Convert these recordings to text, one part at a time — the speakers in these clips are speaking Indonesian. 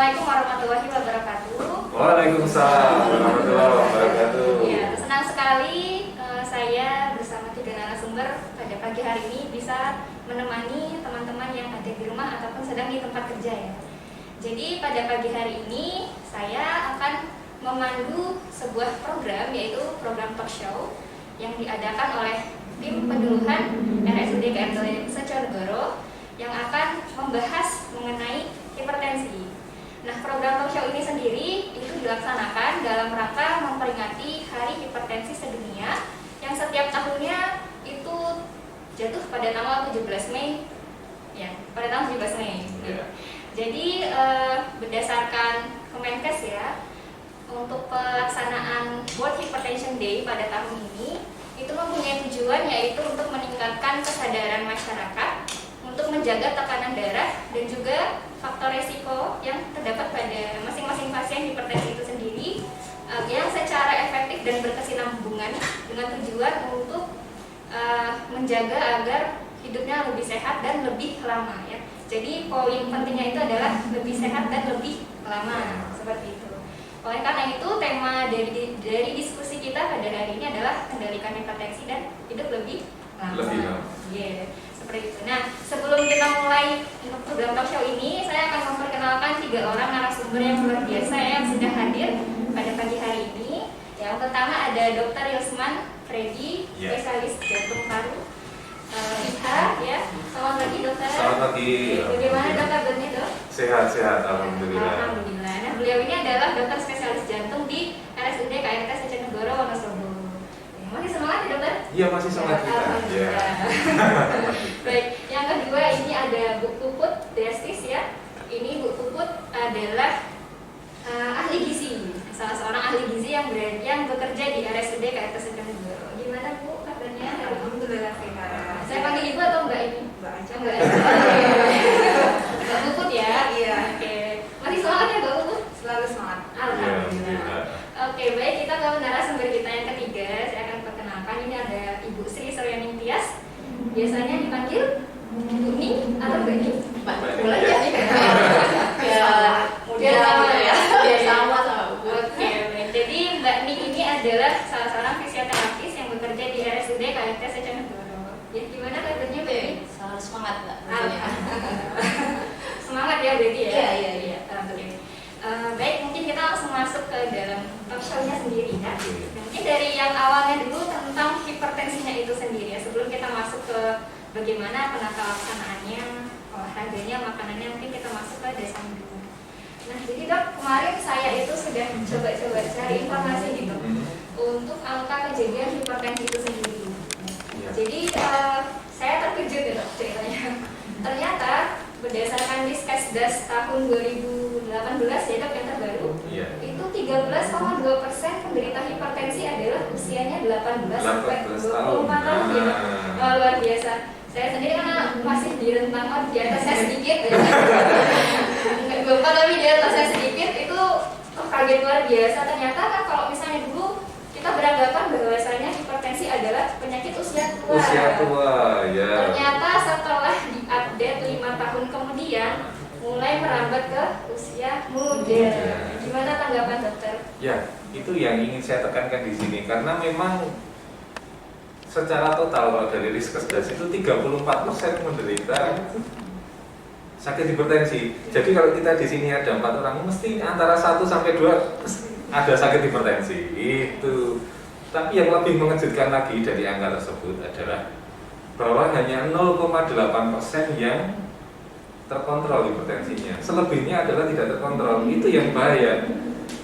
Assalamualaikum warahmatullahi wabarakatuh. Waalaikumsalam warahmatullahi wabarakatuh. Ya, senang sekali saya bersama 3 narasumber pada pagi hari ini bisa menemani teman-teman yang ada di rumah ataupun sedang di tempat kerja ya. Jadi pada pagi hari ini saya akan memandu sebuah program, yaitu program talk show yang diadakan oleh tim penyuluhan RSUD KRT Seconegoro yang akan membahas mengenai hipertensi. Nah, program talk show ini sendiri itu dilaksanakan dalam rangka memperingati Hari Hipertensi Sedunia yang setiap tahunnya itu jatuh pada tanggal 17 Mei. Ya, pada tanggal 17 Mei. Yeah. Jadi berdasarkan Kemenkes ya, untuk pelaksanaan World Hypertension Day pada tahun ini itu mempunyai tujuan yaitu untuk meningkatkan kesadaran masyarakat untuk menjaga tekanan darah dan juga faktor resiko yang terdapat pada masing-masing pasien hipertensi itu sendiri yang secara efektif dan berkesinambungan dengan tujuan untuk menjaga agar hidupnya lebih sehat dan lebih lama ya. Jadi poin pentingnya itu adalah lebih sehat dan lebih lama seperti itu. Oleh karena itu tema dari diskusi kita pada hari ini adalah kendalikan hipertensi dan hidup lebih lama. Lebih lama. Yeah. Seperti itu. Nah, sebelum kita mulai untuk program talk show ini, saya akan memperkenalkan 3 orang narasumber yang luar biasa yang sudah hadir pada pagi hari ini. Yang pertama ada Dr. Yusman Freddy, spesialis jantung paru. Iha, ya. Selamat pagi dokter. Selamat pagi. Bagaimana dok kabarnya dok? Sehat, alhamdulillah. Alhamdulillah. Nah, beliau ini adalah dokter spesialis jantung di RSUD KRT Seconegoro Wonosobo. Masih semangat ya dokter? Iya, masih semangat kita. Alhamdulillah. Baik, yang kedua ini ada Bu Puput Destis ya. Ini Bu Puput adalah ahli gizi, salah seorang ahli gizi yang bekerja di RSUD KRT Seconegoro. Gimana Bu kabarnya? Alhamdulillah sehat. Saya panggil ibu atau enggak ini? Mbak aja. Enggak. Mbak Puput ya? Iya. Oke. Masih semangat ya Mbak Puput? Selalu semangat. Alhamdulillah. Oke, baik, kita ke narasumber kita yang ketiga. Saya akan perkenalkan, ini ada Ibu Sri Suryaning Tias. Biasanya dipanggil Bu Ning atau Mbak Ning? Mbak. Boleh ya nih. Ya, Biar sama ya. Biar sama Bu. Oke, baik. Jadi Mbak Ning ini adalah salah seorang fisioterapis yang bekerja di RSUD KRT Seconegoro. Ya, gimana kabarnya Mbak Ning? Selalu semangat Mbak. Semangat ya berarti ya? Iya. Oke. Baik, mungkin kita langsung masuk ke dalam talk show-nya sendiri ya. Mungkin dari yang awalnya dulu tentang hipertensinya itu sendiri ya. Sebelum kita masuk ke bagaimana penata laksanaannya, olahraganya, makanannya, mungkin kita masuk ke dasarnya dulu. Nah, jadi dok, kemarin saya itu sudah coba-coba cari informasi gitu untuk angka kejadian hipertensi itu sendiri. Jadi saya terkejut ya dok ceritanya. Ternyata berdasarkan Diskesdas tahun 2018 ya dok yang terbaru, itu 13,2% penderita hipertensi adalah usianya 18 sampai 24 tahun ya dok. Luar biasa. Saya sendiri karena masih di rentang di atas saya sedikit ya. Enggak 24 tapi di atas saya sedikit itu kaget luar biasa. Ternyata kan kalau misalnya dulu kita beranggapan bahwasanya hipertensi adalah penyakit usia tua. Usia tua, ya. Ternyata setelah diupdate 5 tahun kemudian mulai merambat ke usia muda. Gimana tanggapan dokter? Ya, itu yang ingin saya tekankan di sini karena memang secara total kalau dari Diskesdas itu 34% menderita sakit hipertensi. Jadi kalau kita di sini ada 4 orang, mesti antara 1 sampai 2 ada sakit hipertensi. Itu. Tapi yang lebih mengejutkan lagi dari angka tersebut adalah bahwa hanya 0,8% yang terkontrol hipertensinya. Selebihnya adalah tidak terkontrol. Itu yang bahaya.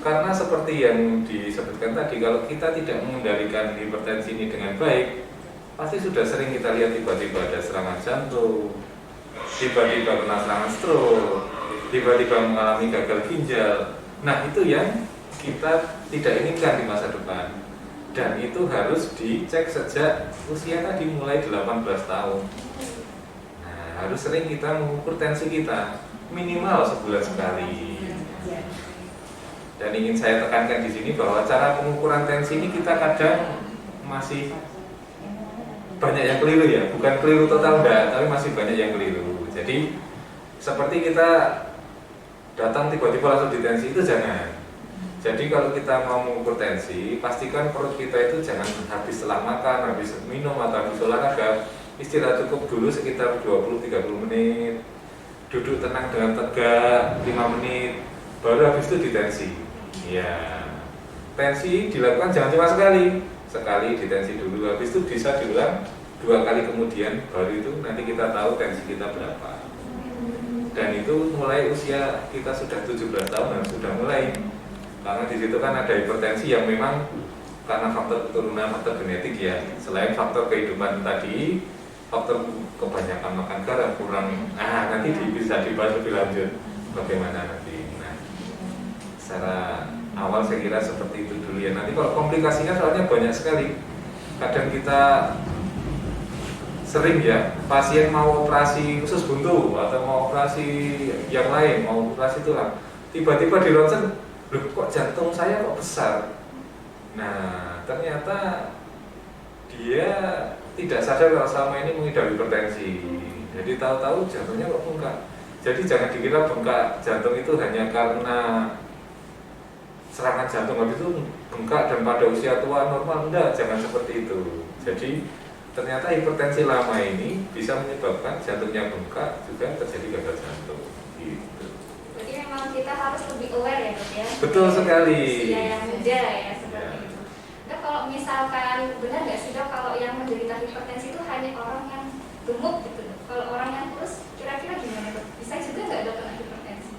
Karena seperti yang disebutkan tadi, kalau kita tidak mengendalikan hipertensi ini dengan baik, pasti sudah sering kita lihat tiba-tiba ada serangan jantung, tiba-tiba kena serangan stroke, tiba-tiba mengalami gagal ginjal. Nah, itu yang kita tidak inginkan di masa depan. Dan itu harus dicek sejak usia tadi mulai 18 tahun. Nah, harus sering kita mengukur tensi kita, minimal sebulan sekali. Dan ingin saya tekankan di sini bahwa cara pengukuran tensi ini kita kadang masih banyak yang keliru ya, bukan keliru total enggak, tapi masih banyak yang keliru. Jadi seperti kita datang tiba-tiba langsung ditensi, itu jangan. Jadi kalau kita mau mengukur tensi, pastikan perut kita itu jangan habis setelah makan, habis minum atau habis olahraga. Istirahat cukup dulu sekitar 20-30 menit, duduk tenang dengan tegak 5 menit, baru habis itu ditensi. Ya, tensi dilakukan jangan cuma sekali ditensi dulu, habis itu bisa diulang 2 kali kemudian, baru itu nanti kita tahu tensi kita berapa. Dan itu mulai usia kita sudah 17 tahun sudah mulai, karena di situ kan ada hipertensi yang memang karena faktor keturunan, faktor genetik ya, selain faktor kehidupan tadi, faktor kebanyakan makan garam kurang. Nanti bisa dibahas lebih lanjut bagaimana nanti. Nah, secara awal saya kira seperti itu dulu ya. Nanti kalau komplikasinya soalnya banyak sekali. Kadang kita sering ya, pasien mau operasi usus buntu atau mau operasi yang lain, mau operasi tulang, tiba-tiba di ronsen, loh kok jantung saya kok besar. Nah, ternyata dia tidak sadar kalau selama ini mengidap hipertensi. Jadi tahu-tahu jantungnya kok bengkak. Jadi jangan dikira bengkak jantung itu hanya karena serangan jantung habis itu bengkak dan pada usia tua normal, enggak, jangan seperti itu. Jadi ternyata hipertensi lama ini bisa menyebabkan jantungnya bengkak, juga terjadi gagal jantung gitu. Jadi memang kita harus lebih aware ya, Dok ya. Betul sekali. Usia yang muda ya seperti itu. Nah, kalau misalkan benar nggak sih, Dok, kalau yang menderita hipertensi itu hanya orang yang gemuk gitu, Dok? Kalau orang yang kurus kira-kira gimana, Dok? Bisa juga nggak, Dok, kena hipertensi?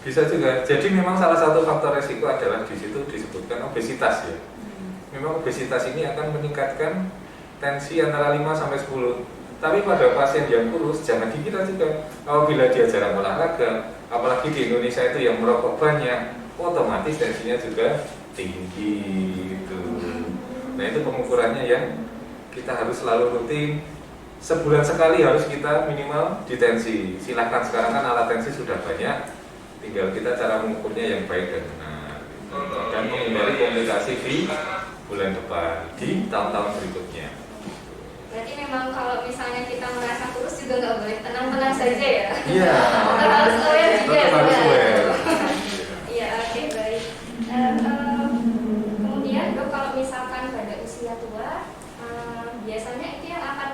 Bisa juga. Jadi memang salah satu faktor resiko adalah di situ disebutkan obesitas ya. Memang obesitas ini akan meningkatkan tensi antara 5 sampai 10. Tapi pada pasien yang kurus jangan dikira juga apabila dia jarang olahraga, apalagi di Indonesia itu yang merokok banyak, otomatis tensinya juga tinggi gitu. Nah, itu pengukurannya yang kita harus selalu rutin. Sebulan sekali harus kita minimal ditensi. Silahkan, sekarang kan alat tensi sudah banyak, tinggal kita cara mengukurnya yang baik dan benar dan menghindari komplikasi di bulan depan, di tahun-tahun berikutnya. Berarti memang kalau misalnya kita merasa kurus juga nggak boleh tenang-tenang saja ya? Iya. Kita harus aware juga. Tetap harus aware. Iya, oke, baik. Kemudian, Dok, kalau misalkan pada usia tua, biasanya itu yang akan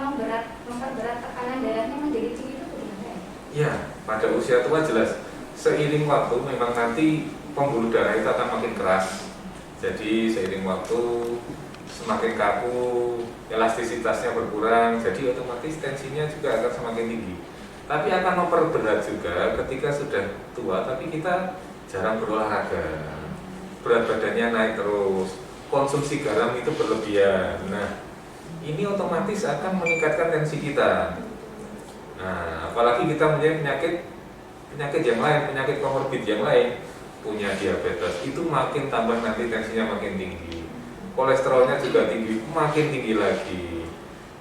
memperberat tekanan darahnya menjadi tinggi itu bagaimana ya? Iya, pada usia tua jelas. Seiring waktu memang nanti pembuluh darah itu akan makin keras. Jadi seiring waktu semakin kaku, elastisitasnya berkurang, jadi otomatis tensinya juga akan semakin tinggi. Tapi akan memperberat juga ketika sudah tua, tapi kita jarang berolahraga, berat badannya naik terus, konsumsi garam itu berlebihan. Nah, ini otomatis akan meningkatkan tensi kita. Nah, apalagi kita punya penyakit yang lain, penyakit komorbid yang lain, punya diabetes, itu makin tambah nanti tensinya makin tinggi, kolesterolnya juga tinggi, makin tinggi lagi.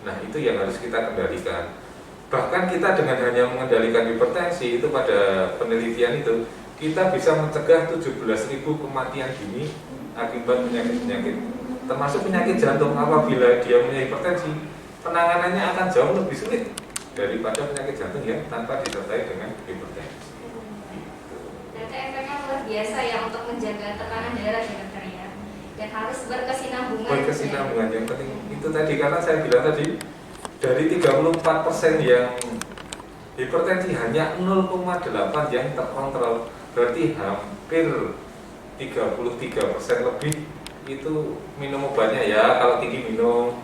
Nah, itu yang harus kita kendalikan. Bahkan kita dengan hanya mengendalikan hipertensi itu, pada penelitian itu kita bisa mencegah 17.000 kematian dini akibat penyakit-penyakit, termasuk penyakit jantung. Apabila dia punya hipertensi, penanganannya akan jauh lebih sulit daripada penyakit jantung yang tanpa disertai dengan hipertensi. Ternyata efeknya luar biasa ya untuk menjaga tekanan darah ya, Dokter ya. Dan harus berkesinambungan. Berkesinambungan yang penting itu tadi, karena saya bilang tadi dari 34% yang hipertensi hanya 0,8 yang terkontrol, berarti hampir 33% lebih itu minum obatnya ya, kalau tinggi minum,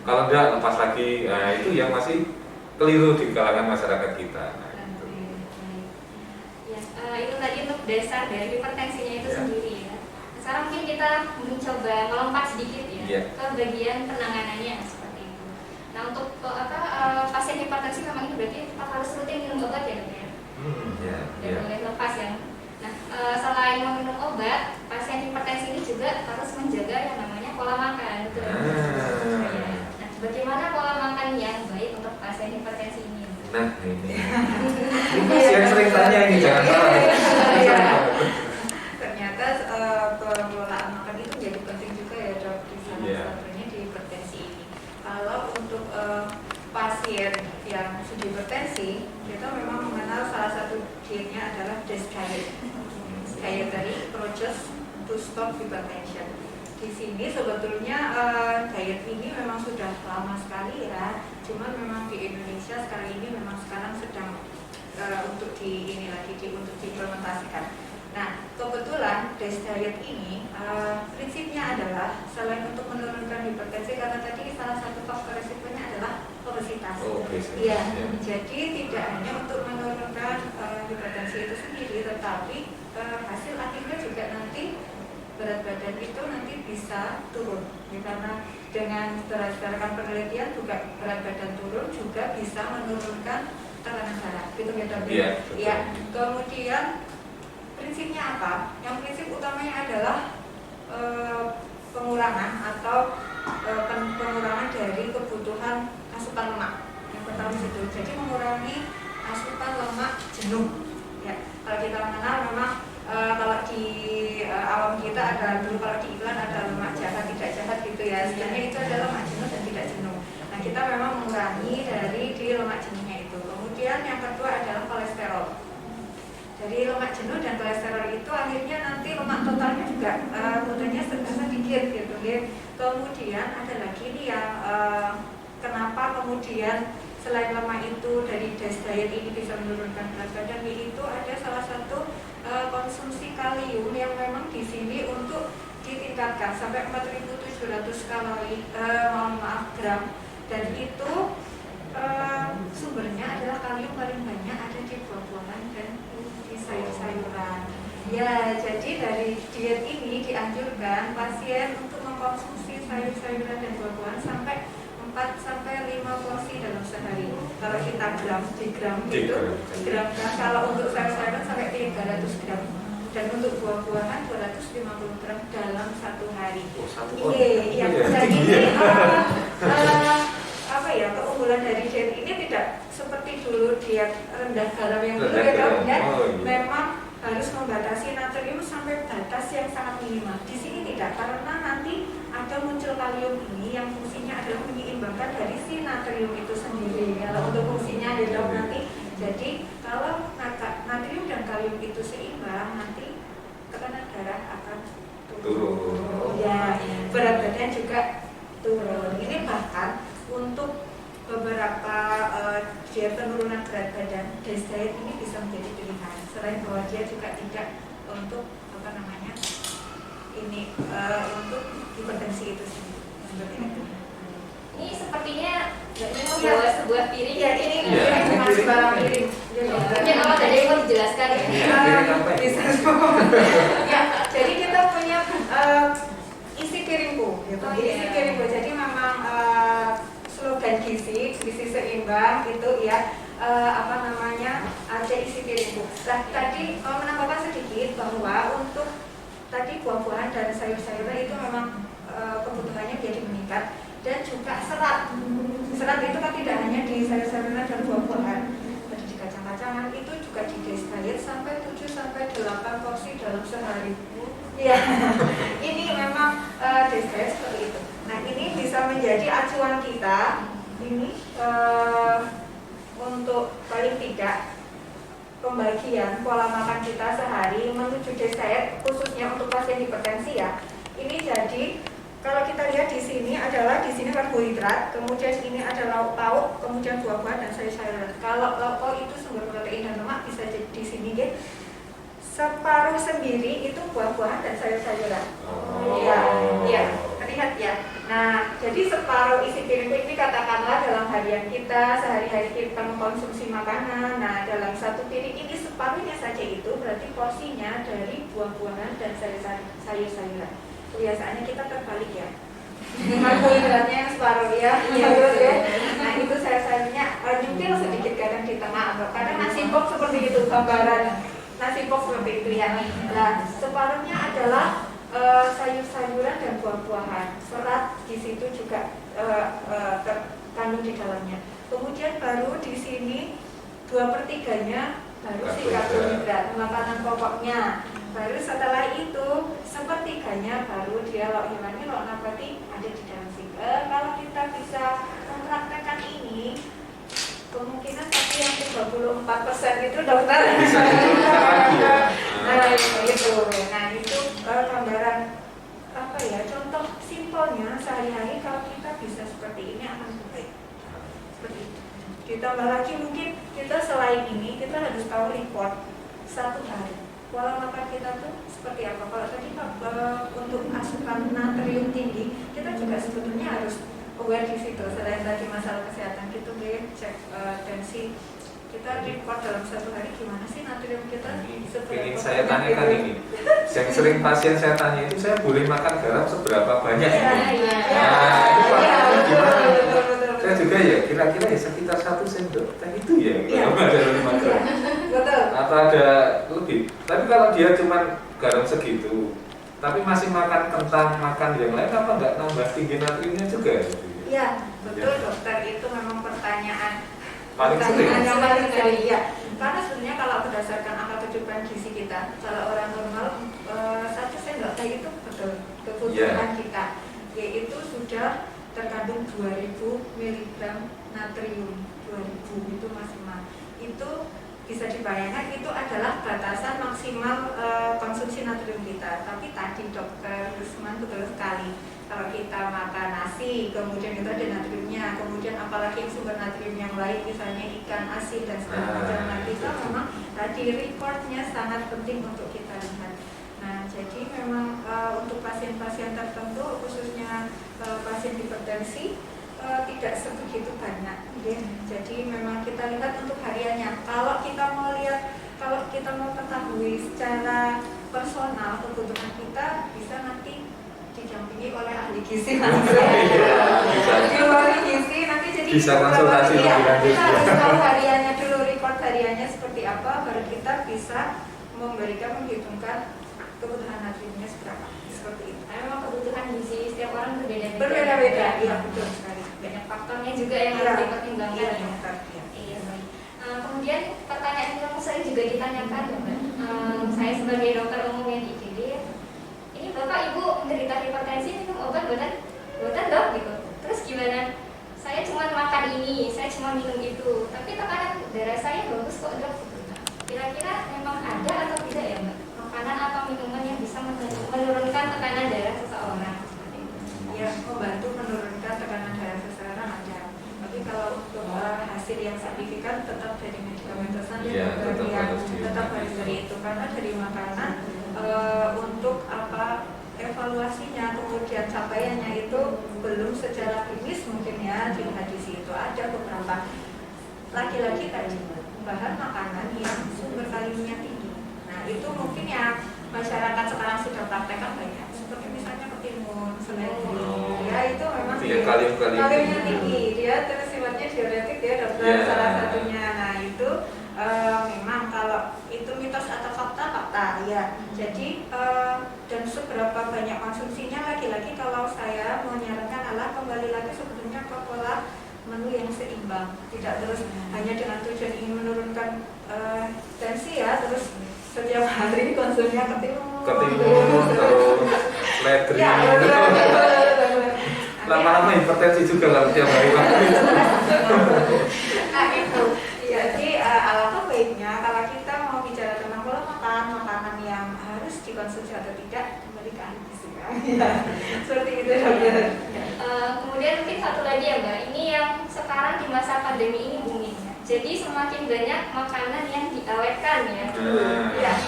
kalau enggak lepas lagi. Nah, itu yang masih keliru di kalangan masyarakat kita. Itu tadi untuk dasar dari hipertensinya itu Ya. sendiri ya. Sekarang mungkin kita mencoba melompat sedikit ya, ke bagian penanganannya seperti itu. Nah, untuk pasien hipertensi memang ini berarti tetap harus rutin minum obat ya, Dok ya? Dan boleh lepas ya. Nah, selain meminum obat, pasien hipertensi ini juga harus menjaga yang namanya pola makan. Betul. Nah, bagaimana pola makan yang baik untuk pasien hipertensi ini? Nah, ini yang sering tanya ini, jangan salah. Ternyata pengelolaan makan itu jadi penting juga ya, Dok, di satunya di hipertensi ini. Kalau untuk pasien yang sudah hipertensi, kita memang mengenal salah satu dietnya to stop hypertension. Di sini sebetulnya diet ini memang sudah lama sekali ya, cuman memang di Indonesia sekarang sedang untuk diimplementasikan. Nah, kebetulan DASH diet ini prinsipnya adalah selain untuk menurunkan hipertensi, karena tadi salah satu faktor resikonya adalah obesitas. Iya, jadi tidak hanya untuk menurunkan hipertensi itu sendiri, tetapi hasil akhirnya juga nanti berat badan itu nanti bisa turun. Ya, karena dengan berdasarkan penelitian juga berat badan turun juga bisa menurunkan tekanan darah. Gitu ya, Dok? Iya. Kemudian prinsipnya apa? Yang prinsip utamanya adalah pengurangan atau pengurangan dari kebutuhan asupan lemak. Yang pertama itu, jadi mengurangi asupan lemak jenuh. Ya, kalau kita mengenal memang kalau di awam kita ada dulu, kalau di iklan ada lemak jahat tidak jahat gitu ya. Sebenarnya itu adalah lemak jenuh dan tidak jenuh. Nah, kita memang mengurangi dari di lemak jenuhnya itu. Kemudian yang kedua adalah kolesterol. Jadi lemak jenuh dan kolesterol itu akhirnya nanti lemak totalnya juga mudahnya sedikit gitu ya. Kemudian ada lagi nih yang kenapa kemudian selain lemak itu dari DASH diet ini bisa menurunkan berat badan, itu ada salah satu konsumsi kalium yang memang di sini untuk ditingkatkan sampai 4.700 kalori gram, dan itu sumbernya adalah kalium paling banyak ada di buah-buahan dan di sayur-sayuran. Ya, jadi dari diet ini dianjurkan pasien untuk mengkonsumsi sayur-sayuran dan buah-buahan sampai 4 sampai 5 porsi dalam sehari. Kalau kita gram gitu, digramkan. Kalau untuk sayur-sayuran sampai 300 gram. Dan untuk buah-buahan 250 gram dalam satu hari. Iya. Dan ini keunggulan dari diet ini tidak seperti dulu diet rendah garam yang dulu ya, memang harus membatasi natrium sampai batas yang sangat minimal. Di sini tidak, karena nanti ada muncul kalium ini yang fungsinya adalah menyeimbangkan dari si natrium itu sendiri. Kalau untuk fungsinya ya dok nanti, jadi kalau natrium dan kalium itu seimbang, nanti tekanan darah akan turun. Ya, berat badan juga turun. Ini bahkan untuk beberapa diet penurunan berat badan, DASH diet ini bisa menjadi pilihan. Selain bahwa dia juga tidak untuk untuk hipertensi itu sendiri. Ini sepertinya ini membawa sebuah piring. Ya, ini masih barang piring. Mungkin awal tadi mau dijelaskan ya. Bisa. Ya, jadi kita punya isi piringku, gitu. Isi piringku. Jadi memang slogan gizi seimbang itu ya, ada isi piringku. Nah, tadi menambahkan sedikit bahwa untuk tadi buah-buahan dan sayur-sayuran itu memang kebutuhannya jadi meningkat, dan juga serat itu kan tidak hanya di sayur-sayuran dan buah-buahan, tadi di kacang-kacangan itu juga di DASH diet sampai 7 sampai 8 porsi dalam sehari. Ya, ini memang DASH diet seperti itu. Nah, ini bisa menjadi acuan kita ini untuk paling tidak pembagian pola makan kita sehari menuju DASH diet, khususnya untuk pasien hipertensi ya. Ini jadi kalau kita lihat di sini adalah karbohidrat, kemudian ini ada lauk pauk, kemudian buah-buahan dan sayur-sayuran. Kalau lauk pauk itu sumber protein dan lemak bisa jadi di sini gitu. Separuh sendiri itu buah-buahan dan sayur-sayuran. Iya, terlihat ya. Nah, jadi separuh isi piring ini katakanlah dalam harian kita, sehari-hari kita mengkonsumsi makanan. Nah, dalam satu piring ini separuhnya saja itu berarti porsinya dari buah-buahan dan sayur-sayuran. Kebiasaannya kita terbalik ya. Karbohidratnya yang separuh ya. Nah, itu sayur-sayurnya nyempil sedikit kadang di tengah, atau kadang nasi box seperti itu, gambaran nasi box seperti itu ya. Nah, separuhnya adalah sayur-sayuran dan buah-buahan. Serat di situ juga terkandung di dalamnya. Kemudian baru di sini 2/3-nya baru si karbohidrat, makanan pokoknya. Baru setelah itu 1/3-nya baru dia lauk hewani, lauk nabati ada di dalam sini. Kalau kita bisa mempraktekkan ini, kemungkinan tapi yang 34% itu dokter bisa. Nah itu gambaran simpelnya sehari-hari kalau kita bisa seperti ini akan baik. Seperti itu. Ditambah lagi mungkin kita selain ini kita harus tahu report satu hari pola makan kita tuh seperti apa. Kalau tadi untuk asupan natrium tinggi kita juga sebetulnya harus aware di situ. Selain tadi masalah kesehatan kita cek tensi, kita report dalam satu hari gimana sih natrium kita. Ingin saya tanyakan ini, yang sering pasien saya tanya itu, saya boleh makan garam seberapa banyak ini? Gimana? Saya juga ya, kira-kira ya sekitar 1 sendok teh itu ya, kalau ada 5 gram. Betul. Atau ada lebih. Tapi kalau dia cuma garam segitu, tapi masih makan kentang, makan yang lain, apa nggak nambah tinggi natriumnya juga? Iya, betul dokter, itu memang pertanyaan Paling sering. yang paling sering. Ya. Karena sebenarnya kalau berdasarkan angka kecukupan gizi kita, kalau orang normal 1 sendok teh itu betul kebutuhan kita, yaitu sudah terkandung 2000 mg natrium, 2000 itu maksimal. Itu bisa dibayangkan itu adalah batasan maksimal konsumsi natrium kita. Tapi tadi dokter Rusman betul sekali, kalau kita makan nasi kemudian itu ada natriumnya, kemudian apalagi sumber natrium yang lain misalnya ikan asin dan segala macam, nah kita memang tadi reportnya sangat penting untuk kita lihat. Nah jadi memang untuk pasien-pasien tertentu khususnya pasien hipertensi tidak sebegitu banyak ya. Jadi memang kita lihat untuk hariannya. Kalau kita mau lihat, kalau kita mau ketahui secara personal kebutuhan kita, bisa nanti didampingi oleh ahli gizi langsung. Di ahli gizi nanti jadi bisa konsultasi lebih lanjut. Kita harus tahu hariannya dulu, report hariannya seperti apa, baru kita bisa menghitungkan kebutuhan natriumnya seberapa. Seperti itu. Memang kebutuhan gizi setiap orang berbeda-beda. Berbeda-beda, iya betul sekali. Banyak faktornya juga yang harus dipertimbangkan. Iya, Ya. iya. Iya, baik. Kemudian pertanyaan yang saya juga ditanyakan, Mbak. Saya sebagai dokter umum yang di IGD, ini Bapak Ibu menderita hipertensi minum obat buatan dok gitu. Terus gimana? Saya cuma makan ini, saya cuma minum itu, tapi tekanan darah saya bagus kok dok. Kira-kira memang ada atau tidak ya Mbak? Makanan atau minuman yang bisa menurunkan tekanan darah seseorang? Ya, membantu menurunkan tekanan darah seseorang ada. Tapi kalau untuk hasil yang signifikan tetap dari medikamentosan ya, tetap harus dari itu, karena dari makanan untuk apa evaluasinya kemudian capaiannya itu belum secara klinis mungkin ya. Di hadis itu ada beberapa laki-laki tadi bahan makanan yang sumber kaliumnya tinggi. Nah itu mungkin yang masyarakat sekarang sudah praktekkan banyak, seperti misalnya ketimun, seledri, ya itu memang kaliumnya tinggi, dia terus sifatnya diuretik, dia dokter salah satunya. Nah itu memang kalau itu mitos atau fakta ya. Jadi dan seberapa banyak konsumsinya, lagi-lagi kalau saya menyarankan adalah kembali lagi sebetulnya ke pola menu yang seimbang, tidak terus hanya dengan tujuan ingin menurunkan tensi ya, terus setiap hari konsumnya ketimun terus ledri, lama-lama hipertensi juga kalau tiap hari makan itu. Nah itu, jadi alangkah baiknya kalau kita mau bicara tentang pola makan, makanan yang harus dikonsumsi atau tidak, kembali ke ahli gizi. Ya, seperti itu dokter. Kemudian mungkin satu lagi ya Mbak, ini yang sekarang di masa pandemi ini booming. Jadi semakin banyak makanan yang diawetkan ya,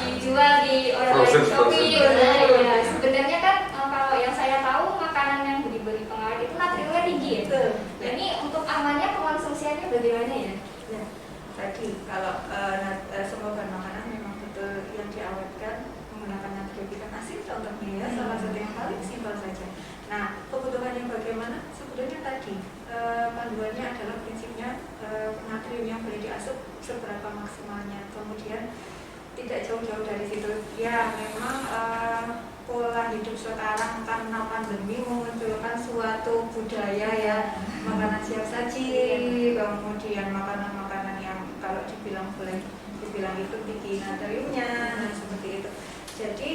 dijual di online Shopee. Ya. Sebenarnya kan kalau yang saya tahu makanan yang diberi pengawet itu natriumnya tinggi ya. Jadi untuk amannya pengonsumsiannya bagaimana ya? Nah, tadi kalau semua bahan makanan memang betul yang diawetkan menggunakan natrium ikan asin contohnya ya, salah satu yang paling simpel saja. Nah, kebutuhan yang bagaimana? Sebenarnya tadi panduannya adalah prinsipnya natrium yang boleh diasup seberapa maksimalnya. Kemudian tidak jauh-jauh dari situ. Ya, memang pola hidup sekarang karena pandemi memunculkan suatu budaya ya, makanan siap saji, kemudian makanan-makanan yang kalau dibilang boleh dibilang itu tinggi natriumnya, nah seperti itu. Jadi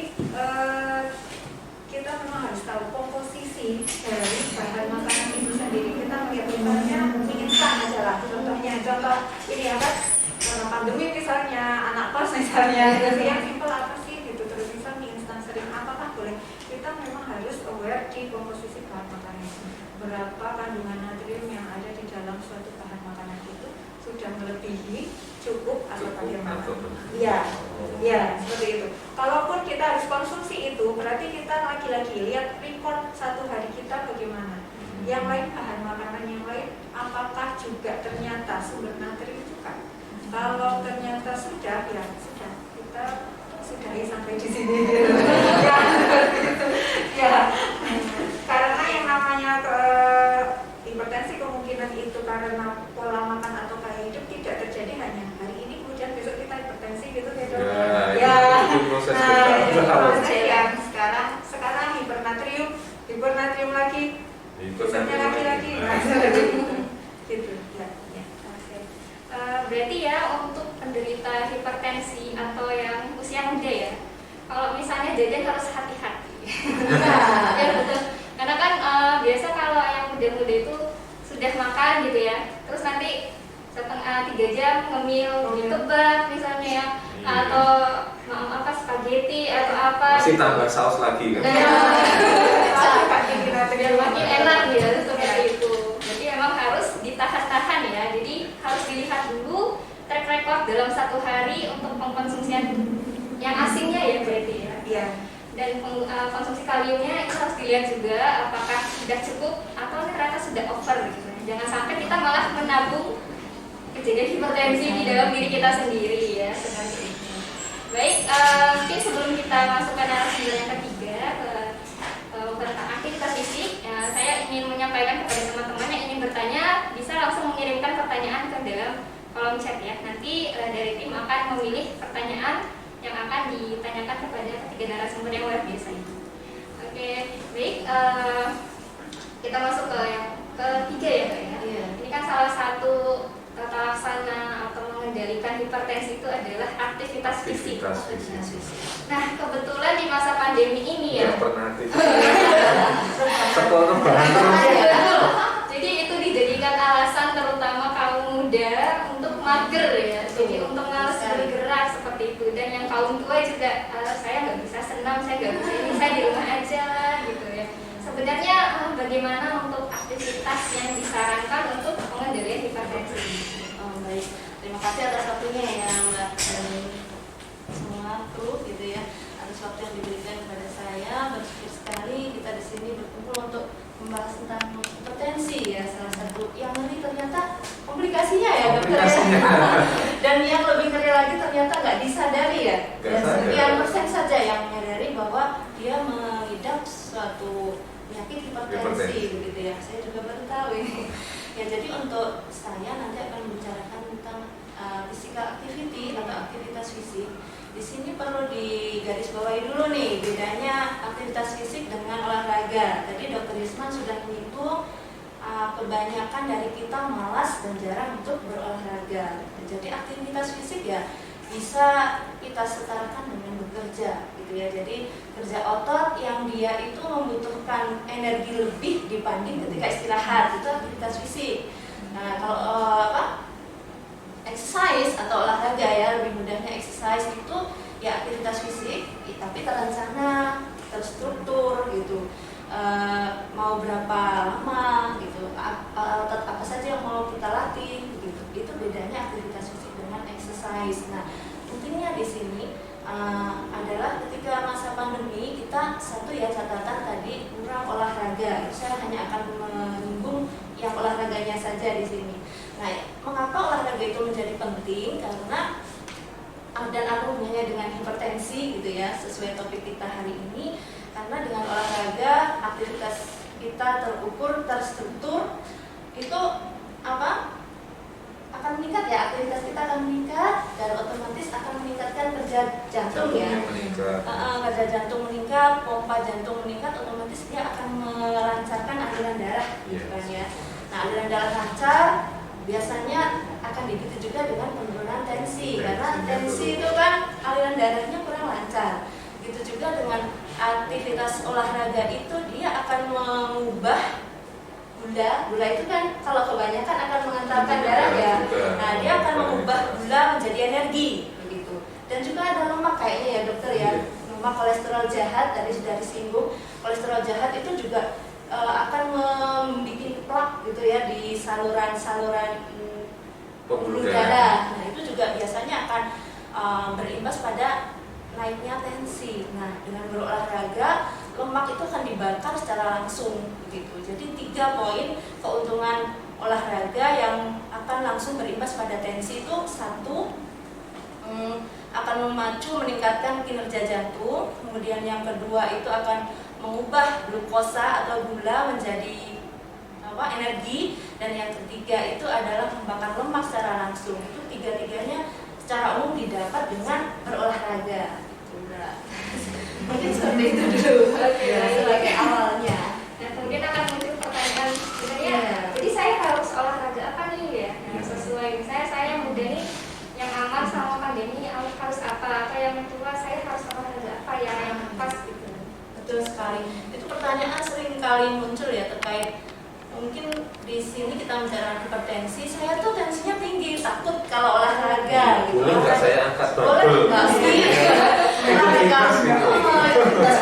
kita memang harus tahu komposisi dari bahan makanan itu sendiri. Kita melihat misalnya mie instan aja lah, contoh ini apa, pandemi misalnya, anak kos misalnya, yang simpel apa sih gitu, terus misal mie instan sering, apakah boleh? Kita memang harus aware di komposisi bahan makanan. Berapa kandungan natrium yang ada di dalam suatu bahan makanan itu sudah melebihi cukup atau bagaimana? Iya, iya seperti itu. Kalaupun kita harus konsumsi itu, berarti kita lagi-lagi lihat record satu hari kita bagaimana. Yang lain bahan makanan yang lain, apakah juga ternyata sumber natrium juga? Kalau ternyata sudah, ya sudah kita sudahi sampai di sini. Ya, seperti itu. Ya, karena yang namanya hipertensi kemungkinan itu karena pola makan atau gaya hidup tidak terjadi hanya hari ini kemudian besok kita hipertensi gitu ya dok. Ya, itu proses yang sekarang hipernatrium lagi, besoknya lagi, gitu. Ya. Oke. Berarti ya untuk penderita hipertensi atau yang usia muda ya, kalau misalnya jajan harus hati-hati. Ya betul. Karena kan biasa kalau yang muda-muda itu sudah makan gitu ya, terus nanti 3 jam ngemil di kebab misalnya ya, atau spaghetti atau apa. Masih tambah saus lagi kan? Biar makin enak ya seperti itu. Jadi memang harus ditahan-tahan ya. Jadi harus dilihat dulu track record dalam satu hari untuk pengkonsumsian yang asingnya ya berarti ya. Iya. Dan konsumsi kaliumnya itu harus dilihat juga apakah sudah cukup atau ternyata sudah over gitu. Jangan sampai kita malah menabung kejadian hipertensi di dalam diri kita sendiri ya seperti itu. Baik, mungkin sebelum kita masuk ke narasumber yang ketiga tentang aktivitas fisik, saya ingin menyampaikan kepada teman-teman yang ingin bertanya bisa langsung mengirimkan pertanyaan ke dalam kolom chat ya. Nanti dari tim akan memilih pertanyaan yang akan ditanyakan kepada ketiga narasumber yang luar biasa itu. Oke, baik, kita masuk ke yang ketiga ya Kak ya. Iya. Ini kan salah satu tata laksana atau mengendalikan hipertensi itu adalah aktivitas fisik. Nah, kebetulan di masa pandemi ini ya. Pernah sekolah bahan terus. Jadi itu dijadikan alasan terutama kaum muda untuk mager ya. Jadi untuk malas bergerak seperti itu. Dan yang kaum tua juga saya nggak bisa senam, saya nggak bisa ini, saya di rumah aja gitu ya. Sebenarnya bagaimana untuk aktivitas yang disarankan untuk pengendalian hipertensi? Baik, terima kasih atas waktunya ya Mbak dan semua kru gitu ya, atas waktu yang diberikan kepada saya. Bersyukur sekali kita di sini berkumpul untuk membahas tentang hipertensi ya, salah satu yang ngeri ternyata komplikasinya ya dokter ya. Dan yang lebih ngeri lagi ternyata nggak disadari ya. Dan sekian persen saja yang menyadari bahwa dia mengidap suatu penyakit hipertensi begitu ya. Saya juga baru tahu ini. Ya, jadi untuk saya nanti akan membicarakan tentang physical activity atau aktivitas fisik. Di sini perlu digarisbawahi dulu nih bedanya aktivitas fisik dengan olahraga. Tadi Dr. Risman sudah menghitung kebanyakan dari kita malas dan jarang untuk berolahraga. Jadi aktivitas fisik ya bisa kita setarakan dengan bekerja gitu ya. Jadi kerja otot yang dia itu membutuhkan energi lebih dibanding ketika istirahat, itu aktivitas fisik. Nah, kalau exercise atau olahraga ya, lebih mudahnya exercise itu ya aktivitas fisik tapi terencana, terstruktur gitu. Mau berapa lama gitu, otot apa saja yang mau kita latih gitu. Itu bedanya aktivitas fisik dengan exercise. Nah, pentingnya di sini adalah ketika masa pandemi kita satu ya catatan tadi kurang olahraga. Saya hanya akan menyinggung yang olahraganya saja di sini. Nah, mengapa olahraga itu menjadi penting? Karena dan apa hubungannya dengan hipertensi gitu ya, sesuai topik kita hari ini. Karena dengan olahraga aktivitas kita terukur, terstruktur, itu akan meningkat ya, aktivitas kita akan meningkat dan otomatis akan meningkatkan kerja jantung ya. Kerja jantung meningkat, pompa jantung meningkat, otomatis dia akan melancarkan aliran darah gitu kan ya. Nah, aliran darah lancar biasanya akan diikuti juga dengan penurunan tensi, karena tensi itu kan aliran darahnya kurang lancar. Gitu juga dengan aktivitas olahraga itu dia akan mengubah gula itu kan kalau kebanyakan akan mengantarkan darah ya. Nah, dia akan mengubah gula menjadi energi begitu. Dan juga ada lemak kayaknya ya dokter ya, lemak kolesterol jahat tadi sudah disinggung. Kolesterol jahat itu juga akan membuat plak gitu ya di saluran-saluran pembuluh darah. Nah, itu juga biasanya akan berimbas pada naiknya tensi. Nah, dengan berolahraga lemak itu akan dibakar secara langsung begitu. Jadi 3 poin keuntungan olahraga yang akan langsung berimbas pada tensi itu: 1, akan memacu meningkatkan kinerja jantung. Kemudian yang kedua itu akan mengubah glukosa atau gula menjadi energi, dan yang ketiga itu adalah membakar lemak secara langsung. Itu 3-tiganya secara umum didapat dengan berolahraga. Mungkin seperti itu dulu. Sebagai awalnya. Nah, kemudian akan muncul pertanyaan sebenarnya. Jadi saya harus olahraga apa nih ya? Yang sesuai. Misalnya saya yang muda nih, yang aman sama pandemi harus apa? Atau yang tua saya harus olahraga apa yang pas gitu? Betul sekali. Itu pertanyaan sering kali muncul ya terkait. Mungkin di sini kita bicara hipertensi, saya tuh tensinya tinggi, takut kalau olahraga. Gitu. Boleh nggak saya angkat Boleh nggak sih?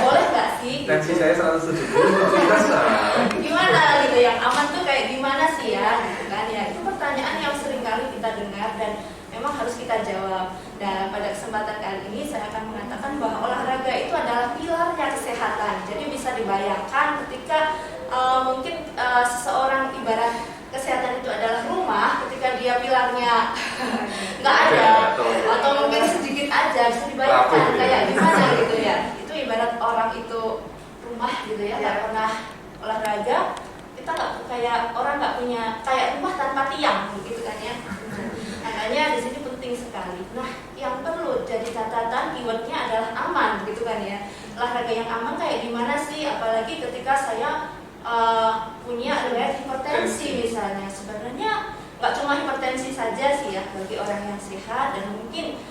Boleh nggak sih? Tensi saya 170. Gimana gitu? Yang aman tuh kayak gimana sih ya? Gitu kan ya. Itu pertanyaan yang sering kali kita dengar dan memang harus kita jawab. Dan pada kesempatan kali ini saya akan mengatakan bahwa olahraga itu adalah pilarnya kesehatan. Jadi bisa dibayangkan ketika mungkin seseorang ibarat kesehatan itu adalah rumah, ketika dia pilarnya nggak ada atau mungkin sedikit aja, bisa dibayangkan kayak gimana gitu ya. Itu ibarat orang itu rumah gitu ya, nggak pernah olahraga, kita nggak kayak orang nggak punya kayak rumah tanpa tiang gitu kan ya. Makanya di sini penting sekali. Nah, yang perlu jadi catatan keywordnya adalah aman gitu kan ya. Olahraga yang aman kayak gimana sih? Apalagi ketika saya punya riwayat hipertensi misalnya. Sebenarnya nggak cuma hipertensi saja sih ya bagi orang yang sehat, dan mungkin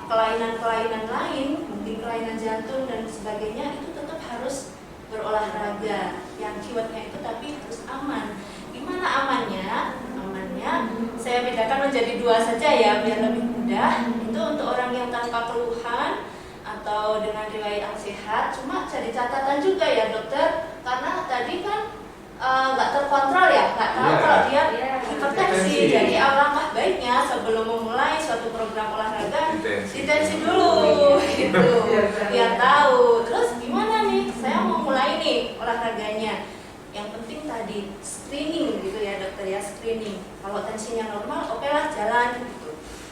kelainan-kelainan lain, mungkin kelainan jantung dan sebagainya, itu tetap harus berolahraga. Yang keywordnya itu tapi harus aman. Gimana amannya? Amannya saya bedakan menjadi 2 saja ya biar lebih mudah. Itu untuk orang yang tanpa keluhan atau dengan riwayat yang sehat. Cuma jadi catatan juga ya dokter, karena tadi kan nggak terkontrol ya, nggak tahu kalau dia hipertensi. Jadi alangkah baiknya sebelum memulai suatu program olahraga ditensi dulu gitu, biar tahu. Terus gimana nih, saya mau mulai nih olahraganya. Yang penting tadi screening gitu ya dokter ya, screening. Kalau tensinya normal, oke lah jalan gitu.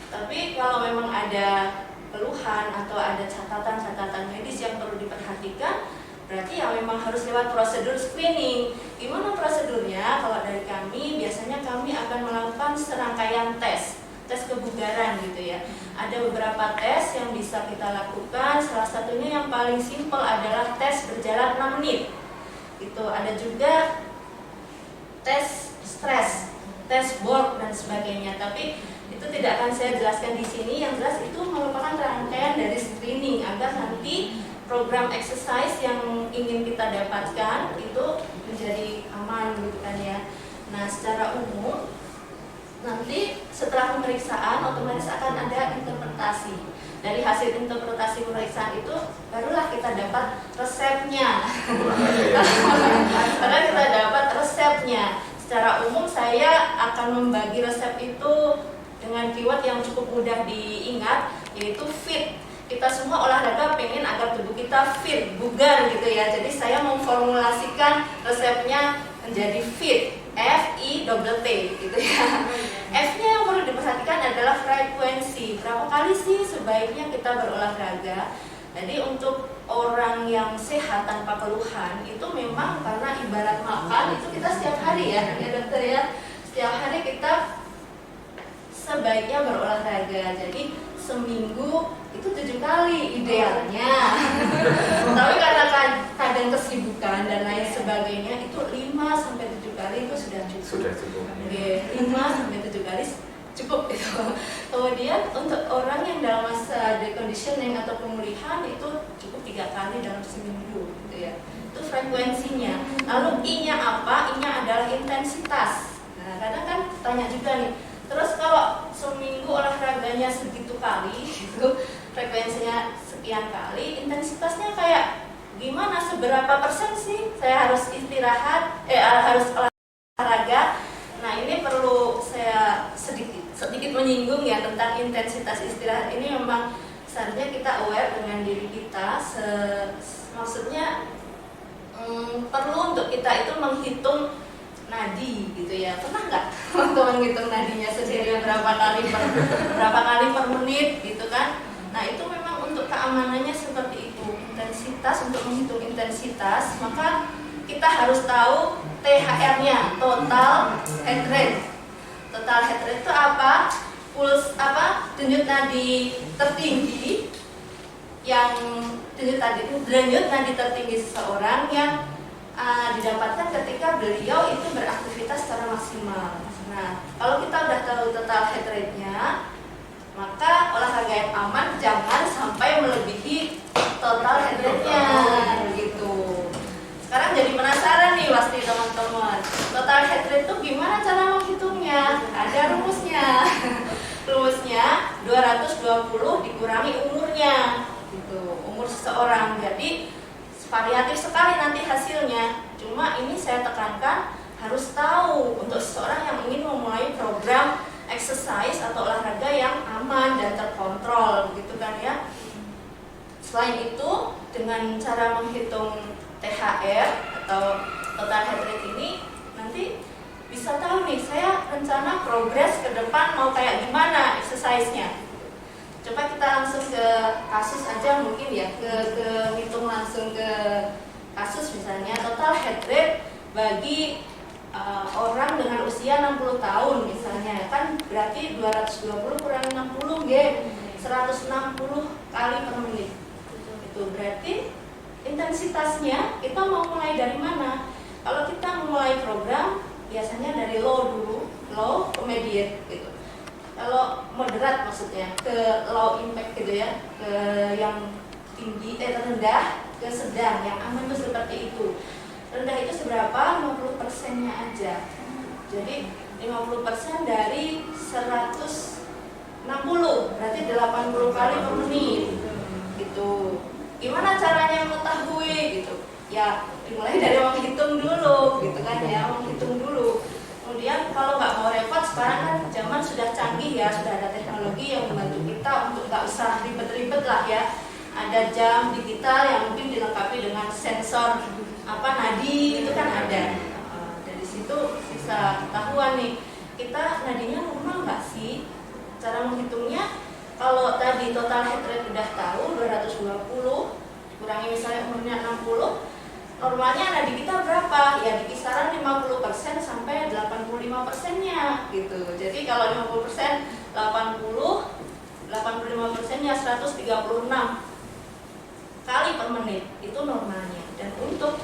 Tapi kalau memang ada keluhan atau ada catatan-catatan medis yang perlu diperhatikan, berarti ya memang harus lewat prosedur screening. Gimana prosedurnya? Kalau dari kami, biasanya kami akan melakukan serangkaian tes kebugaran gitu ya. Ada beberapa tes yang bisa kita lakukan. Salah satunya yang paling simpel adalah tes berjalan 6 menit. Itu ada juga tes stres, tes board dan sebagainya. Tapi itu tidak akan saya jelaskan di sini. Yang jelas itu merupakan rangkaian dari screening agar nanti program exercise yang ingin kita dapatkan itu menjadi aman gitu kan ya. Nah, secara umum nanti setelah pemeriksaan otomatis akan ada interpretasi. Dari hasil interpretasi pemeriksaan itu barulah kita dapat resepnya. Karena kita dapat resepnya. Secara umum saya akan membagi resep itu dengan keyword yang cukup mudah diingat, yaitu fit. Kita semua olahraga pengen agar tubuh kita fit, bugar gitu ya. Jadi saya memformulasikan resepnya menjadi fit, F-I-T-T gitu ya. F-nya yang perlu diperhatikan adalah frekuensi. Berapa kali sih sebaiknya kita berolahraga? Jadi untuk orang yang sehat tanpa keluhan itu memang karena ibarat makan itu kita setiap hari ya dokter ya. Setiap hari kita sebaiknya berolahraga. Jadi seminggu itu 7 kali idealnya. Tapi karena kadang kesibukan dan lain sebagainya, itu 5-7 kali itu sudah cukup. Sudah cukup. Oke, 5-7 kali cukup itu. Kemudian untuk orang yang dalam masa deconditioning atau pemulihan itu cukup 3 kali dalam seminggu gitu ya. Itu frekuensinya. Lalu I-nya apa? I-nya adalah intensitas. Nah, kadang kan tanya juga nih, terus kalau seminggu olahraganya segitu kali gitu, frekuensinya sekian sekian kali, intensitasnya kayak gimana, seberapa persen sih saya harus istirahat, harus olahraga. Nah ini perlu saya sedikit menyinggung ya tentang intensitas istirahat ini. Memang seharusnya kita aware dengan diri kita, maksudnya perlu untuk kita itu menghitung nadi gitu ya. Pernah nggak untuk menghitung nadinya sendiri berapa kali per menit gitu kan? Nah itu memang untuk keamanannya seperti itu. Intensitas, untuk menghitung intensitas maka kita harus tahu THR-nya, total heart rate. Total heart rate itu apa? Denyut nadi tertinggi yang denyut nadi tertinggi seseorang yang didapatkan ketika beliau itu beraktivitas secara maksimal. Nah, kalau kita udah tahu total heart rate-nya, maka olahraga yang aman jangan sampai melebihi total heart rate-nya gitu. Sekarang jadi penasaran nih pasti teman-teman. Total heart rate itu gimana cara menghitungnya? Ada rumusnya. Rumusnya 220 dikurangi umurnya gitu. Umur seseorang. Jadi variatif sekali nanti hasilnya. Cuma ini saya tekankan harus tahu untuk seseorang yang ingin memulai program exercise atau olahraga yang aman dan terkontrol gitu kan ya. Selain itu dengan cara menghitung THR atau total heart rate ini nanti bisa tahu nih saya rencana progres ke depan mau kayak gimana exercise-nya. Coba kita langsung ke kasus aja mungkin ya, ke hitung langsung ke kasus misalnya total heart rate bagi orang dengan usia 60 tahun misalnya kan berarti 220 kurang 60 160 kali per menit. Itu berarti intensitasnya kita mau mulai dari mana? Kalau kita mulai program biasanya dari low dulu, low ke medium gitu. Kalau moderat maksudnya ke low impact gitu ya, ke yang tinggi, rendah ke sedang, yang aman itu seperti itu. Rendah itu seberapa? 50%-nya aja. Jadi 50% dari 160, berarti 80 kali per menit gitu. Gimana caranya mengetahui gitu? Ya dimulai dari menghitung dulu gitu kan ya, menghitung dulu. Kemudian kalau nggak mau repot, sekarang kan zaman sudah canggih ya, sudah ada teknologi yang membantu kita untuk nggak usah ribet-ribet lah ya. Ada jam digital yang mungkin dilengkapi dengan sensor nadi itu kan ada. Dari situ bisa ketahuan nih kita nadinya normal nggak sih. Cara menghitungnya kalau tadi total heart rate udah tahu 220 kurangi misalnya umurnya 60, normalnya nadi kita berapa? Ya di kisaran 50% sampai 85%-nya gitu. Jadi kalau 50% 85%-nya 136 kali per menit itu normalnya. Dan untuk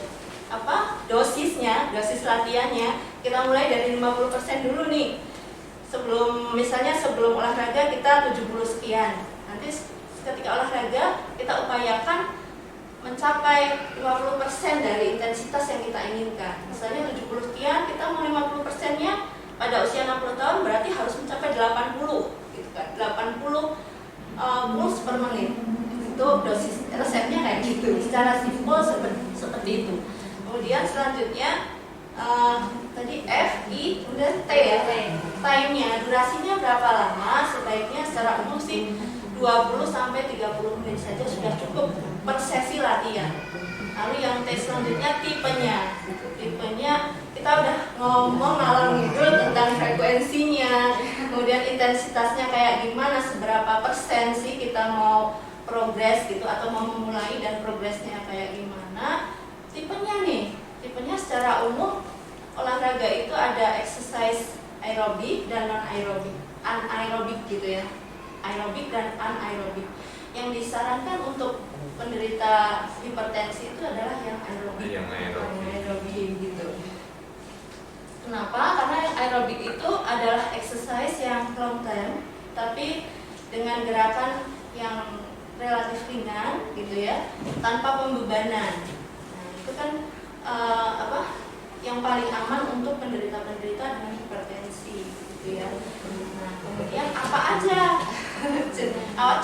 dosis latihannya kita mulai dari 50% dulu nih. Sebelum olahraga kita 70 sekian. Nanti ketika olahraga kita upayakan mencapai 50% dari intensitas yang kita inginkan. Misalnya 70 sekian, kita mau 50%-nya pada usia 60 tahun berarti harus mencapai 80 gitu kan. 80 puls per menit. Itu dosis resepnya kayak gitu. Secara simpel seperti itu. Kemudian selanjutnya tadi F, I, kemudian T ya. Time-nya, durasinya berapa lama? Sebaiknya secara umum sih 20 sampai 30 menit saja sudah cukup per sesi latihan. Lalu yang T selanjutnya tipenya. Tipenya kita udah ngomong ngalor ngidul tentang frekuensinya, kemudian intensitasnya kayak gimana, seberapa persen sih kita mau progres gitu atau mau memulai dan progresnya kayak gimana. Tipenya nih, tipenya secara umum olahraga itu ada exercise aerobik dan non aerobik, anaerobik gitu ya. Aerobik dan anaerobik. Yang disarankan untuk penderita hipertensi itu adalah yang aerobik. Yang aerobik gitu. Kenapa? Karena yang aerobik itu adalah exercise yang long term, tapi dengan gerakan yang relatif ringan gitu ya, tanpa pembebanan. Nah, itu kan yang paling aman untuk penderita-penderita dengan hipertensi gitu ya. Nah, kemudian apa aja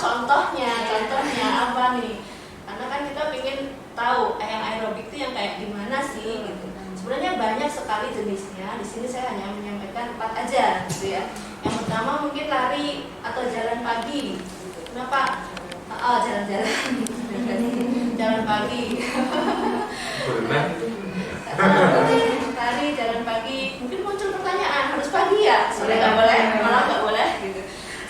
Contohnya apa nih? Karena kan kita ingin tahu yang aerobik itu yang kayak gimana sih gitu. Sebenarnya banyak sekali jenisnya. Di sini saya hanya menyampaikan 4 aja gitu ya. Yang pertama mungkin lari atau jalan pagi. Gitu. Kenapa? Jalan-jalan. Jalan pagi. Berenang. Lari jalan pagi. Mungkin muncul pertanyaan, harus pagi ya? Sore nggak boleh, malah nggak boleh gitu.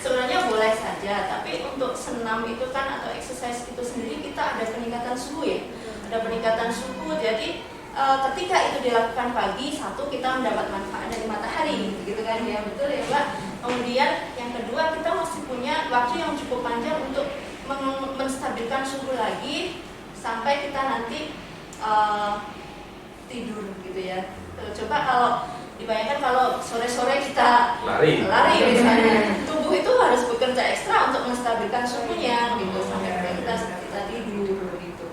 Sebenarnya boleh saja, tapi untuk senam itu kan atau exercise itu sendiri kita ada peningkatan suhu ya. Ada peningkatan suhu, jadi ketika itu dilakukan pagi, satu kita mendapat manfaat dari matahari, gitu kan ya, betul ya Mbak. Kemudian yang kedua kita masih punya waktu yang cukup panjang untuk menstabilkan suhu lagi sampai kita nanti tidur gitu ya. Coba kalau dibayangkan kalau sore-sore kita lari misalnya, tubuh itu harus bekerja ekstra untuk menstabilkan suhunya gitu sampai kita tidur gitu.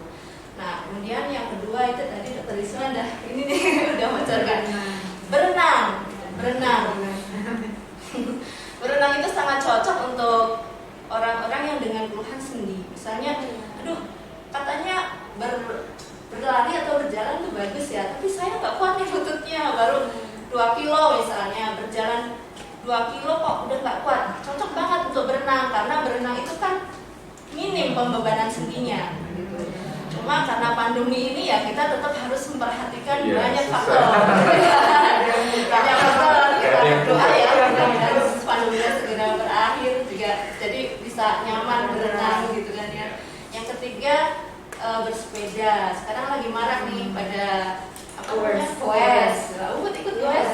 Nah kemudian yang kedua itu tadi Dr. Risma ini nih udah bocorkan, berenang. Berenang itu sangat cocok untuk orang-orang yang dengan keluhan sendi. Misalnya, aduh katanya berlari atau berjalan tuh bagus ya, tapi saya nggak kuat nih lututnya, baru 2 kilo misalnya, berjalan 2 kilo kok udah nggak kuat. Cocok banget untuk berenang, karena berenang itu kan minim pembebanan sendinya gitu. Cuma karena pandemi ini ya kita tetap harus memperhatikan banyak faktor. Banyak faktor, kita berdoa ya mudah-mudahan pandeminya segera berakhir juga, jadi bisa nyaman berenang gitu kan ya. Yang ketiga bersepeda. Sekarang lagi marak nih pada goes. Ikut goes.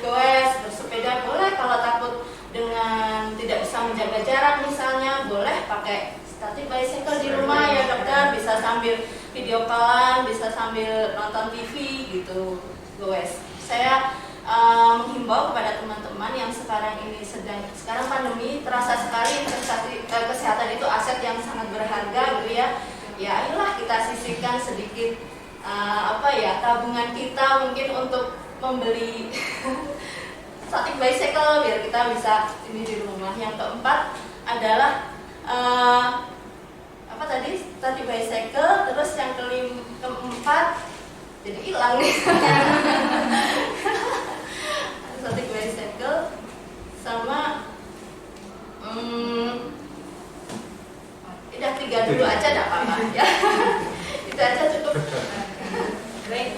Goes, bersepeda boleh. Kalau takut dengan tidak bisa menjaga jarak misalnya, boleh pakai static bicycle di rumah ya dokter, bisa sambil video callan, bisa sambil nonton TV gitu. Goes. Saya menghimbau kepada teman-teman yang sekarang pandemi terasa sekali kesehatan itu aset yang sangat berharga gitu ya. Ya ayolah kita sisihkan sedikit tabungan kita mungkin untuk membeli static bicycle biar kita bisa ini di rumah. Yang keempat adalah static bicycle, terus yang keempat jadi hilang nih. Static bicycle sama udah 3 dulu aja enggak apa-apa ya. Itu aja cukup. Baik,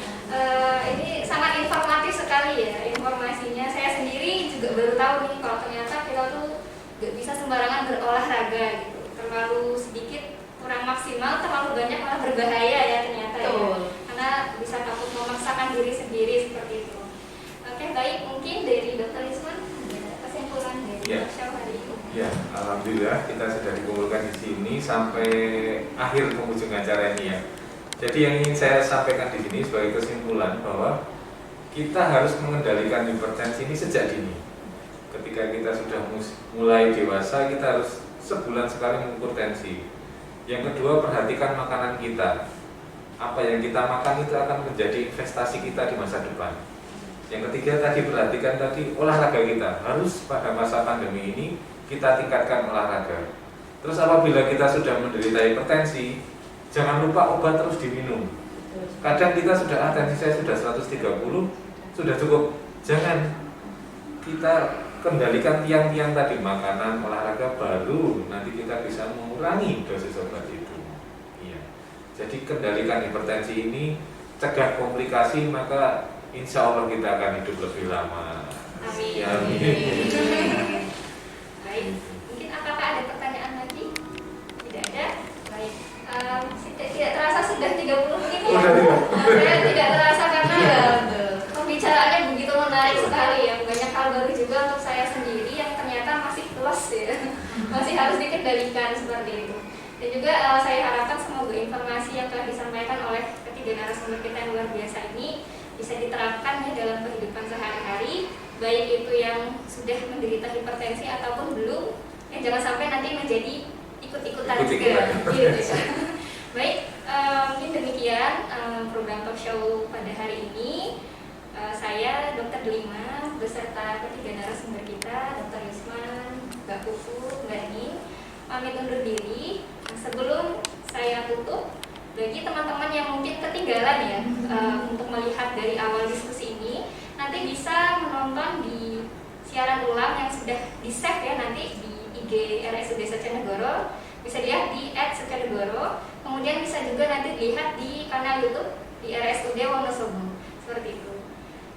ini sangat informatif sekali ya informasinya. Saya sendiri juga baru tahu nih kalau ternyata kita tuh gak bisa sembarangan berolahraga gitu. Terlalu sedikit kurang maksimal, terlalu banyak malah berbahaya ya ternyata ya. Karena bisa takut memaksakan diri sendiri seperti itu. Oke, baik, mungkin dari Dr. Lisman ada kesimpulan dari workshop hari ini. Ya, alhamdulillah kita sudah dikumpulkan di sini sampai akhir penghujung acara ini ya. Jadi yang ingin saya sampaikan di sini sebagai kesimpulan bahwa kita harus mengendalikan hipertensi ini sejak dini. Ketika kita sudah mulai dewasa, kita harus sebulan sekali mengukur tensi. Yang kedua, perhatikan makanan kita. Apa yang kita makan itu akan menjadi investasi kita di masa depan. Yang ketiga tadi, perhatikan tadi olahraga kita. Harus pada masa pandemi ini kita tingkatkan olahraga. Terus apabila kita sudah menderita hipertensi, jangan lupa obat terus diminum. Kadang kita sudah tensi saya sudah 130, sudah cukup. Jangan, kita kendalikan tiang-tiang tadi, makanan, olahraga, baru nanti kita bisa mengurangi dosis obat itu. Iya. Jadi kendalikan hipertensi ini, cegah komplikasi, maka insya Allah kita akan hidup lebih lama. Amin. Ya, amin. Baik, mungkin apakah ada pertanyaan lagi? Tidak ada? Baik, tidak terasa sudah 30 menit ya? Saya tidak terasa karena pembicaraannya begitu menarik sekali ya. Banyak hal baru juga untuk saya sendiri yang ternyata masih plus ya. Masih harus dikendalikan seperti itu. Dan juga saya harapkan semoga informasi yang telah disampaikan oleh ketiga narasumber kita yang luar biasa ini bisa diterapkan ya dalam kehidupan sehari-hari, baik itu yang sudah menderita hipertensi ataupun belum, ya jangan sampai nanti menjadi ikut-ikutan juga. Gitu. Baik, mungkin demikian program talk show pada hari ini. Saya Dr. Delima beserta ketiga narasumber kita, Dr. Yusman, Mbak Pupu, Mbak Ning, pamit undur diri. Sebelum saya tutup, bagi teman-teman yang mungkin ketinggalan ya untuk melihat dari awal diskusi ini, nanti bisa menonton di siaran ulang yang sudah di-save ya nanti di IG RSUD Satyanegoro, bisa dilihat di @satyanegoro, kemudian bisa juga nanti dilihat di kanal YouTube di RSUD Wonosobo, seperti itu.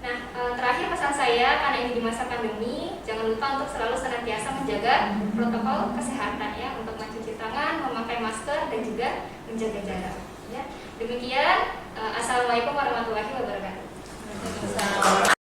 Nah, terakhir pesan saya, karena ini di masa pandemi, jangan lupa untuk selalu senantiasa menjaga protokol kesehatan ya, untuk mencuci tangan, memakai masker, dan juga menjaga jarak. Ya. Demikian, assalamualaikum warahmatullahi wabarakatuh.